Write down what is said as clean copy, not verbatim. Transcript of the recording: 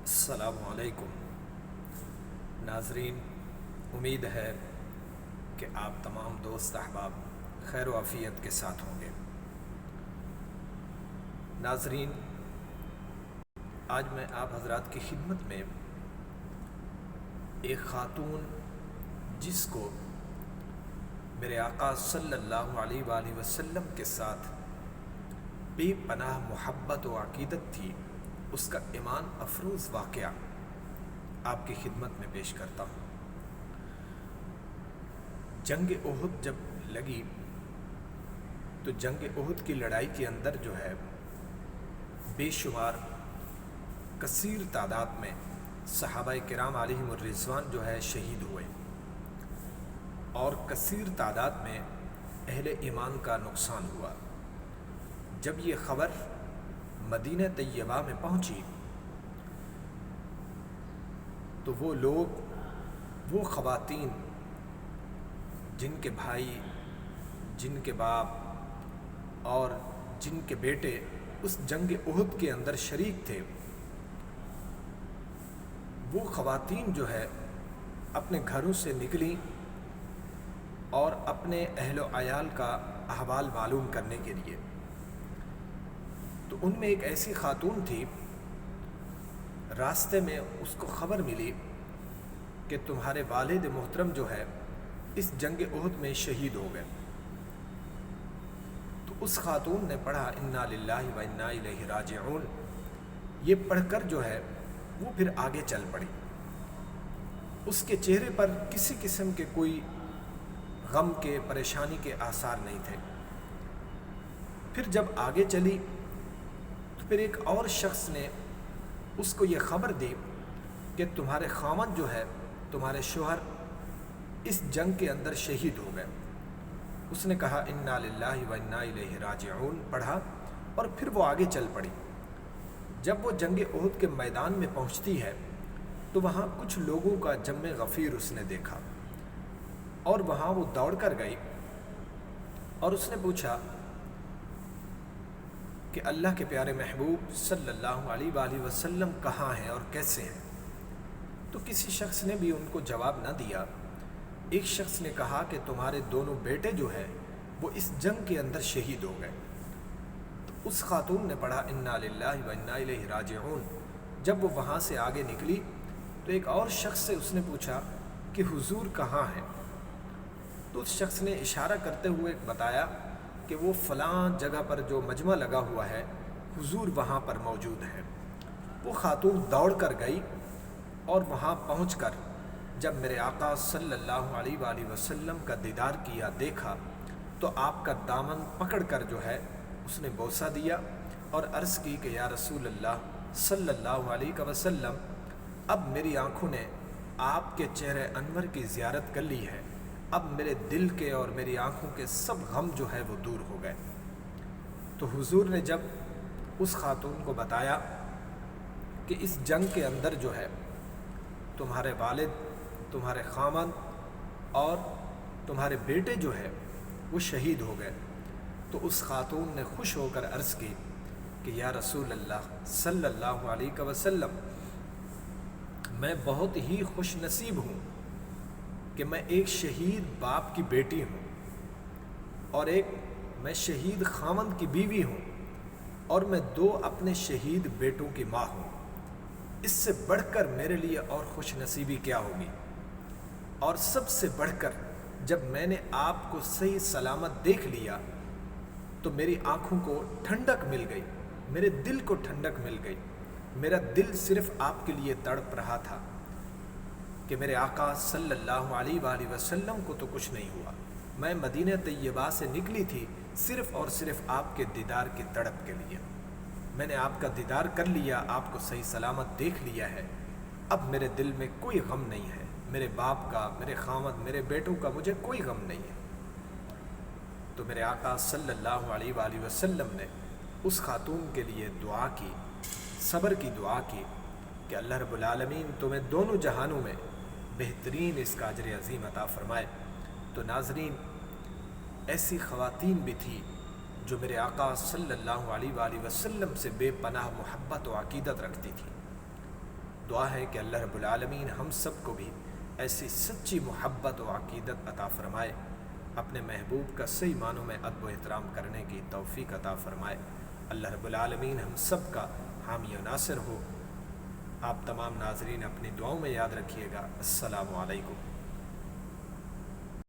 السلام علیکم ناظرین، امید ہے کہ آپ تمام دوست احباب خیر و عافیت کے ساتھ ہوں گے۔ ناظرین، آج میں آپ حضرات کی خدمت میں ایک خاتون جس کو میرے آقا صلی اللہ علیہ وآلہ وسلم کے ساتھ بے پناہ محبت و عقیدت تھی، اس کا ایمان افروز واقعہ آپ کی خدمت میں پیش کرتا ہوں۔ جنگ احد جب لگی تو جنگ احد کی لڑائی کے اندر جو ہے بے شمار کثیر تعداد میں صحابہ کرام علیہم الرضوان جو ہے شہید ہوئے، اور کثیر تعداد میں اہل ایمان کا نقصان ہوا۔ جب یہ خبر مدینہ طیبہ میں پہنچی تو وہ لوگ، وہ خواتین جن کے بھائی، جن کے باپ اور جن کے بیٹے اس جنگ احد کے اندر شریک تھے، وہ خواتین جو ہے اپنے گھروں سے نکلیں اور اپنے اہل و عیال کا احوال معلوم کرنے کے لیے۔ تو ان میں ایک ایسی خاتون تھی، راستے میں اس کو خبر ملی کہ تمہارے والد محترم جو ہے اس جنگ احد میں شہید ہو گئے۔ تو اس خاتون نے پڑھا انا للہ و انا الیہ راجعون، یہ پڑھ کر جو ہے وہ پھر آگے چل پڑی۔ اس کے چہرے پر کسی قسم کے کوئی غم کے، پریشانی کے آثار نہیں تھے۔ پھر جب آگے چلی تو پھر ایک اور شخص نے اس کو یہ خبر دی کہ تمہارے خاوند جو ہے، تمہارے شوہر اس جنگ کے اندر شہید ہو گئے۔ اس نے کہا انا للہ و انا الیہ راجعون پڑھا اور پھر وہ آگے چل پڑی۔ جب وہ جنگ احد کے میدان میں پہنچتی ہے تو وہاں کچھ لوگوں کا جمع غفیر اس نے دیکھا، اور وہاں وہ دوڑ کر گئی اور اس نے پوچھا کہ اللہ کے پیارے محبوب صلی اللہ علیہ وآلہ وسلم کہاں ہیں اور کیسے ہیں؟ تو کسی شخص نے بھی ان کو جواب نہ دیا۔ ایک شخص نے کہا کہ تمہارے دونوں بیٹے جو ہیں وہ اس جنگ کے اندر شہید ہو گئے۔ تو اس خاتون نے پڑھا انا للہ و انا الیہ راجعون۔ جب وہ وہاں سے آگے نکلی تو ایک اور شخص سے اس نے پوچھا کہ حضور کہاں ہیں؟ تو اس شخص نے اشارہ کرتے ہوئے بتایا کہ وہ فلاں جگہ پر جو مجمع لگا ہوا ہے، حضور وہاں پر موجود ہیں۔ وہ خاتون دوڑ کر گئی اور وہاں پہنچ کر جب میرے آقا صلی اللہ علیہ وآلہ وسلم کا دیدار کیا، دیکھا، تو آپ کا دامن پکڑ کر جو ہے اس نے بوسہ دیا اور عرض کی کہ یا رسول اللہ صلی اللہ علیہ وسلم، اب میری آنکھوں نے آپ کے چہرے انور کی زیارت کر لی ہے، اب میرے دل کے اور میری آنکھوں کے سب غم جو ہے وہ دور ہو گئے۔ تو حضور نے جب اس خاتون کو بتایا کہ اس جنگ کے اندر جو ہے تمہارے والد، تمہارے خاوند اور تمہارے بیٹے جو ہے وہ شہید ہو گئے، تو اس خاتون نے خوش ہو کر عرض کی کہ یا رسول اللہ صلی اللہ علیہ وسلم، میں بہت ہی خوش نصیب ہوں کہ میں ایک شہید باپ کی بیٹی ہوں، اور ایک میں شہید خاوند کی بیوی ہوں، اور میں دو اپنے شہید بیٹوں کی ماں ہوں۔ اس سے بڑھ کر میرے لیے اور خوش نصیبی کیا ہوگی؟ اور سب سے بڑھ کر جب میں نے آپ کو صحیح سلامت دیکھ لیا تو میری آنکھوں کو ٹھنڈک مل گئی، میرے دل کو ٹھنڈک مل گئی۔ میرا دل صرف آپ کے لیے تڑپ رہا تھا کہ میرے آقا صلی اللہ علیہ وآلہ وسلم کو تو کچھ نہیں ہوا۔ میں مدینہ طیبہ سے نکلی تھی صرف اور صرف آپ کے دیدار کی تڑپ کے لیے۔ میں نے آپ کا دیدار کر لیا، آپ کو صحیح سلامت دیکھ لیا ہے، اب میرے دل میں کوئی غم نہیں ہے، میرے باپ کا، میرے خاوند، میرے بیٹوں کا مجھے کوئی غم نہیں ہے۔ تو میرے آقا صلی اللہ علیہ وآلہ وسلم نے اس خاتون کے لیے دعا کی، صبر کی دعا کی کہ اللہ رب العالمین تمہیں دونوں جہانوں میں بہترین اس کا اجر عظیم عطا فرمائے۔ تو ناظرین، ایسی خواتین بھی تھی جو میرے آقا صلی اللہ علیہ وآلہ وسلم سے بے پناہ محبت و عقیدت رکھتی تھی۔ دعا ہے کہ اللہ رب العالمین ہم سب کو بھی ایسی سچی محبت و عقیدت عطا فرمائے، اپنے محبوب کا صحیح معنوں میں ادب و احترام کرنے کی توفیق عطا فرمائے۔ اللہ رب العالمین ہم سب کا حامی و ناصر ہو۔ آپ تمام ناظرین اپنی دعاؤں میں یاد رکھیے گا۔ السلام علیکم۔